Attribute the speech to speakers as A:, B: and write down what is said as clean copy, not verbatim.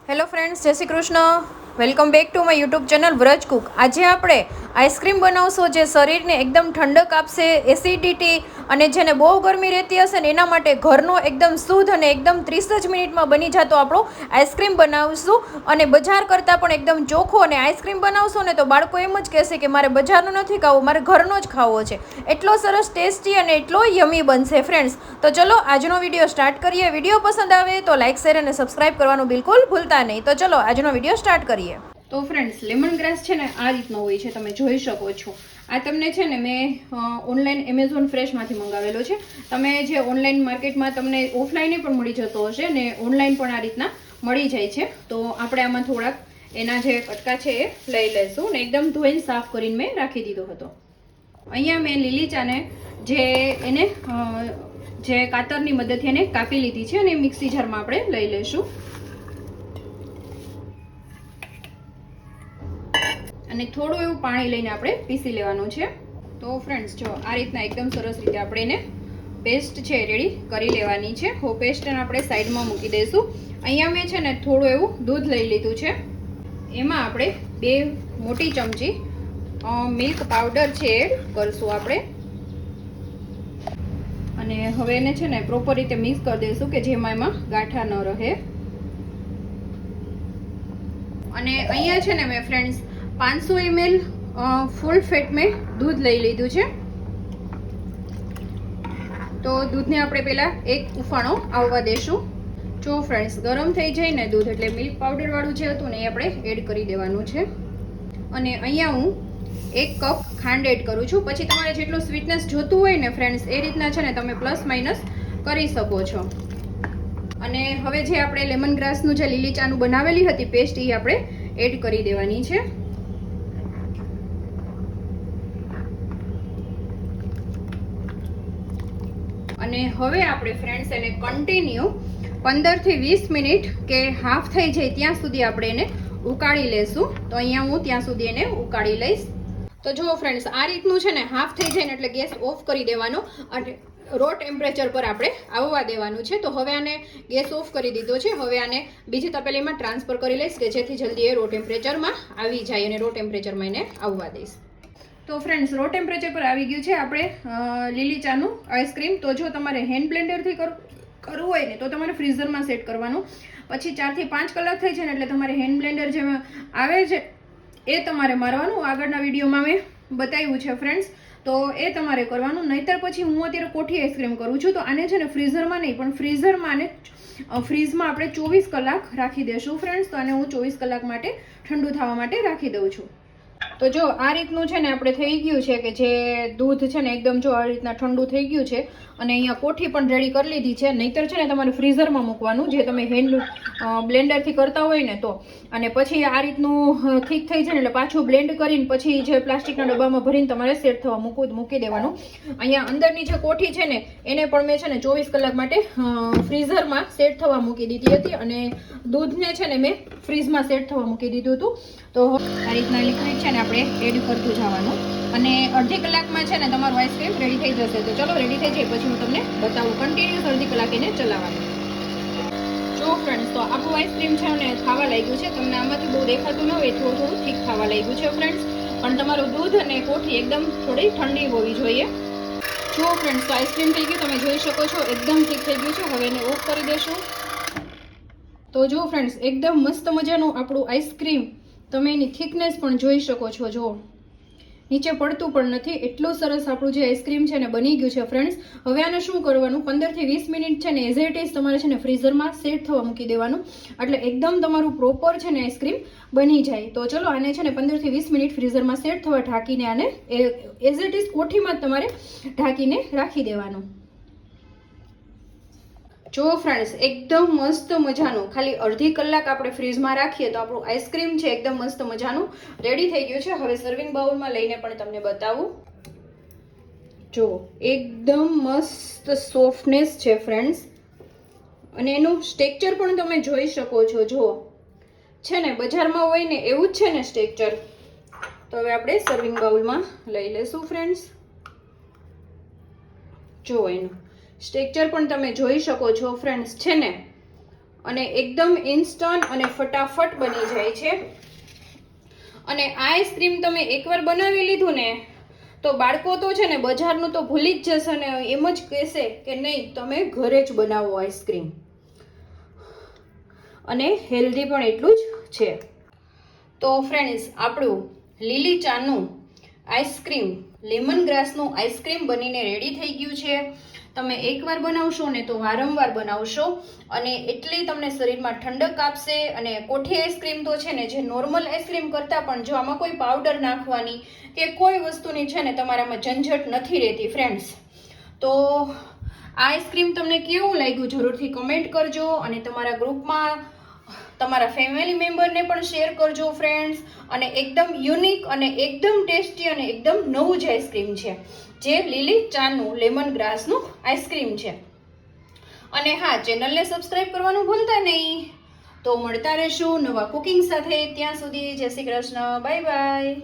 A: Hello friends, જય Shri Krishna. Welcome back to my YouTube channel Vraj Cook. આજે આપણે આઈસ્ક્રીમ બનાવશું જે શરીરને એકદમ ઠંડક આપશે, એસિડિટી અને જેને બહુ ગરમી રહેતી હશે ને એના માટે ઘરનો એકદમ શુદ્ધ અને એકદમ 30 જ મિનિટમાં બની જતો આપણો આઈસ્ક્રીમ બનાવશું. અને બજાર કરતાં પણ એકદમ ચોખ્ખો અને આઈસ્ક્રીમ બનાવશો ને તો બાળકો એમ જ કહેશે કે મારે બજારનો નથી ખાવો, મારે ઘરનો જ ખાવો છે. એટલો સરસ ટેસ્ટી અને એટલો યમી બનશે ફ્રેન્ડ્સ. તો ચલો આજનો વિડીયો સ્ટાર્ટ કરીએ. વિડીયો પસંદ આવે તો લાઇક, શેર અને સબસ્ક્રાઇબ કરવાનું બિલકુલ ભૂલતા નહીં. તો ચલો આજનો વિડીયો સ્ટાર્ટ કરીએ. તો ફ્રેન્ડ્સ, લેમન ગ્રાસ છે ને આ રીતનો હોય છે, તમે જોઈ શકો છો. આ તમને છે ને મેં ઓનલાઈન એમેઝોન ફ્રેશમાંથી મંગાવેલો છે. તમે જે ઓનલાઈન માર્કેટમાં તમને ઓફલાઈન પણ મળી જતો હશે ને ઓનલાઈન પણ આ રીતના મળી જાય છે. તો આપણે આમાં થોડાક એના જે કટકા છે એ લઈ લઈશું ને એકદમ ધોઈને સાફ કરીને મેં રાખી દીધો હતો. અહીંયા મેં લીલી ચાને એને જે કાતરની મદદથી એને કાપી લીધી છે અને મિક્સી જારમાં આપણે લઈ લઈશું. અને થોડું એવું પાણી લઈને આપણે પીસી લેવાનું છે. તો ફ્રેન્ડ્સ જો આ રીતના એકદમ સરસ રીતે આપણે એને પેસ્ટ છે રેડી કરી લેવાની છે. પેસ્ટને આપણે સાઈડમાં મૂકી દઈશું. અહીંયા મેં છે ને થોડું એવું દૂધ લઈ લીધું છે. એમાં આપણે 2 મોટી ચમચી મિલ્ક પાવડર છે એડ કરશું આપણે. અને હવે એને છે ને પ્રોપર રીતે મિક્સ કરી દઈશું કે જેમાં એમાં ગાંઠા ન રહે. અને અહીંયા છે ને મેં ફ્રેન્ડ્સ 500 ml ફૂલ ફેટ મેં દૂધ લઈ લીધું છે. તો દૂધને આપણે પહેલા એક ઉફાણો આવવા દેશું. જો ફ્રેન્ડ્સ, ગરમ થઈ જાય ને દૂધ એટલે મિલ્ક પાવડર વાળું જે હતું ને એ આપણે એડ કરી દેવાનું છે. અને અહીંયા હું 1 કપ ખાંડ એડ કરું છું. પછી તમારે જેટલું સ્વીટનેસ જોતું હોય ને ફ્રેન્ડ્સ એ રીતના છે ને તમે પ્લસ માઇનસ કરી શકો છો. અને હવે જે આપણે લેમન ગ્રાસનું જે લીલી ચાનું બનાવેલી હતી પેસ્ટ એ આપણે એડ કરી દેવાની છે. અને હવે આપણે ફ્રેન્ડ્સ એને કન્ટિન્યુ 15 થી 20 મિનિટ કે હાફ થઈ જાય ત્યાં સુધી આપણે એને ઉકાળી લેશું. તો અહીંયા હું ત્યાં સુધી એને ઉકાળી લઈશ. તો જુઓ ફ્રેન્ડ્સ, આ રીતનું છે ને હાફ થઈ જાય ને એટલે ગેસ ઓફ કરી દેવાનો અને રો ટેમ્પરેચર પર આપણે આવવા દેવાનું છે. તો હવે આને ગેસ ઓફ કરી દીધો છે. હવે આને બીજી તપેલીમાં ટ્રાન્સફર કરી લઈશ કે જેથી જલ્દી એ રો ટેમ્પરેચરમાં આવી જાય અને રો ટેમ્પરેચરમાં એને આવવા દઈશ. તો ફ્રેન્ડ્સ, રો ટેમ્પરેચર પર આવી ગયું છે આપણે લીલી ચાનું આઈસ્ક્રીમ. તો જો તમારે હેન્ડ બ્લેન્ડરથી કરવું હોય ને તો તમારે ફ્રીઝરમાં સેટ કરવાનું. પછી 4 થી 5 કલાક થઈ છે ને એટલે તમારે હેન્ડ બ્લેન્ડર જે આવે છે એ તમારે મારવાનું. આગળના વિડીયોમાં મેં બતાવ્યું છે ફ્રેન્ડ્સ, તો એ તમારે કરવાનું. નહીંતર પછી હું અત્યારે કોઠી આઈસ્ક્રીમ કરું છું. તો આને છે ને ફ્રીઝરમાં નહીં પણ ફ્રીઝરમાં આને ફ્રીઝમાં આપણે 24 કલાક રાખી દઈશું ફ્રેન્ડ્સ. તો આને હું 24 કલાક માટે ઠંડુ થવા માટે રાખી દઉં છું. તો જો આ રીતનું છે ને આપણે થઈ ગયું છે કે જે દૂધ છે ને એકદમ જો આ રીતના ઠંડુ થઈ ગયું છે. અને અહીંયા કોઠી પણ રેડી કરી લીધી છે. નહીંતર છે ને તમારે ફ્રીઝરમાં મૂકવાનું જે તમે હેન્ડ બ્લેન્ડરથી કરતા હોય ને તો. અને પછી આ રીતનું ઠીક થઈ જાય ને એટલે પાછું બ્લેન્ડ કરીને પછી જે પ્લાસ્ટિકના ડબ્બામાં ભરીને તમારે સેટ થવા મૂકી દેવાનું. અહીંયા અંદરની જે કોઠી છે ને એને પણ મેં છે ને 24 કલાક માટે ફ્રીઝરમાં સેટ થવા મૂકી દીધી હતી. અને દૂધને છે ને મેં ફ્રીઝમાં સેટ થવા મૂકી દીધું હતું. તો આ રીતના લિક્વિડ છે ને આપણે એડ કરતું જવાનું. અને અડધી કલાકમાં છે ને તમારું આઈસ્ક્રીમ રેડી થઈ જશે. તો ચલો રેડી થઈ જાય પછી હું તમને બતાવું. કન્ટિન્યુઅસ અડધી કલાક એને ચલાવવાનું. જો ફ્રેન્ડ્સ, તો આપણું આઈસ્ક્રીમ છે ને ખાવા લાગ્યું છે. તમને આમાંથી બહુ દેખાતું ન હોય, થોડું થોડું ઠીક ખાવા લાગ્યું છે ફ્રેન્ડ્સ. પણ તમારું દૂધ અને કોઠી એકદમ થોડી ઠંડી હોવી જોઈએ. જો ફ્રેન્ડ્સ, તો આઈસ્ક્રીમ થઈ ગયું, તમે જોઈ શકો છો એકદમ ઠીક થઈ ગયું છે. હવે એને ઓફ કરી દેશું. તો જો ફ્રેન્ડ્સ, એકદમ મસ્ત મજાનું આપણું આઈસ્ક્રીમ, તમે એની થિકનેસ પણ જોઈ શકો છો. જો નીચે પડતું પણ નથી. એટલું સરસ આપણું જે આઈસ્ક્રીમ છે ને બની ગયું છે ફ્રેન્ડ્સ. હવે આને શું કરવાનું, 15 થી 20 મિનિટ છે ને એઝ ઇટ ઇઝ તમારે છે ને ફ્રીઝરમાં સેટ થવા મૂકી દેવાનું. એટલે એકદમ તમારું પ્રોપર છે ને આઈસ્ક્રીમ બની જાય. તો ચલો આને છે ને 15 થી 20 મિનિટ ફ્રીઝરમાં સેટ થવા ઢાંકીને આને એઝ ઇટ ઇઝ કોઠીમાં જ તમારે ઢાંકીને રાખી દેવાનું. જો ફ્રેન્ડ્સ, એકદમ મસ્ત મજાનું ખાલી અડધી કલાક આપણે ફ્રીઝમાં રાખીએ તો આપણું આઈસ્ક્રીમ છે એકદમ મસ્ત મજાનું રેડી થઈ ગયું છે. હવે સર્વિંગ બાઉલમાં લઈને પણ તમને બતાવું. જો એકદમ મસ્ત સોફ્ટનેસ છે ફ્રેન્ડ્સ. અને એનું સ્ટ્રક્ચર પણ તમે જોઈ શકો છો. જો છે ને બજારમાં હોય ને એવું જ છે ને સ્ટ્રક્ચર. તો હવે આપણે સર્વિંગ બાઉલમાં લઈ લેશું ફ્રેન્ડ્સ. જો એનું સ્ટ્રક્ચર પણ તમે જોઈ શકો છો ફ્રેન્ડ્સ. છે ને અને એકદમ ઇન્સ્ટન્ટ અને ફટાફટ બની જાય છે. અને આ આઈસ્ક્રીમ તમે એકવાર બનાવી લીધું ને તો બાળકો તો છે ને બજારનું તો ભૂલી જ જશે ને એમ જ કહેશે કે નહીં તમે ઘરે જ બનાવો આઈસ્ક્રીમ. અને હેલ્ધી પણ એટલું જ છે. તો ફ્રેન્ડ્સ આપણું લીલી ચાનું આઈસ્ક્રીમ લેમન ગ્રાસનું આઈસ્ક્રીમ બનીને રેડી થઈ ગયું છે. તમે એકવાર બનાવશો ને તો વારંવાર બનાવશો અને એટલી તમને શરીરમાં ઠંડક આપશે. અને કોઠી આઈસ્ક્રીમ તો છે ને જે નોર્મલ આઈસ્ક્રીમ કરતાં પણ જો આમાં કોઈ પાવડર નાખવાની કે કોઈ વસ્તુની છે ને તમારામાં ઝંઝટ નથી રહેતી ફ્રેન્ડ્સ. તો આ આઈસ્ક્રીમ તમને કેવું લાગ્યું જરૂરથી કમેન્ટ કરજો અને તમારા ગ્રુપમાં તમારા ફેમિલી મેમ્બરને પણ શેર કરજો ફ્રેન્ડ્સ. અને એકદમ યુનિક અને એકદમ ટેસ્ટી અને એકદમ નવું જ આઈસ્ક્રીમ છે જે લીલી ચાનું લેમન ગ્રાસનું આઈસ્ક્રીમ છે. અને હા, ચેનલને સબસ્ક્રાઇબ કરવાનું ભૂલતા નહીં. તો મળતા રહેશું નવા કુકિંગ સાથે. ત્યાં સુધી જય શ્રી કૃષ્ણ. Bye bye.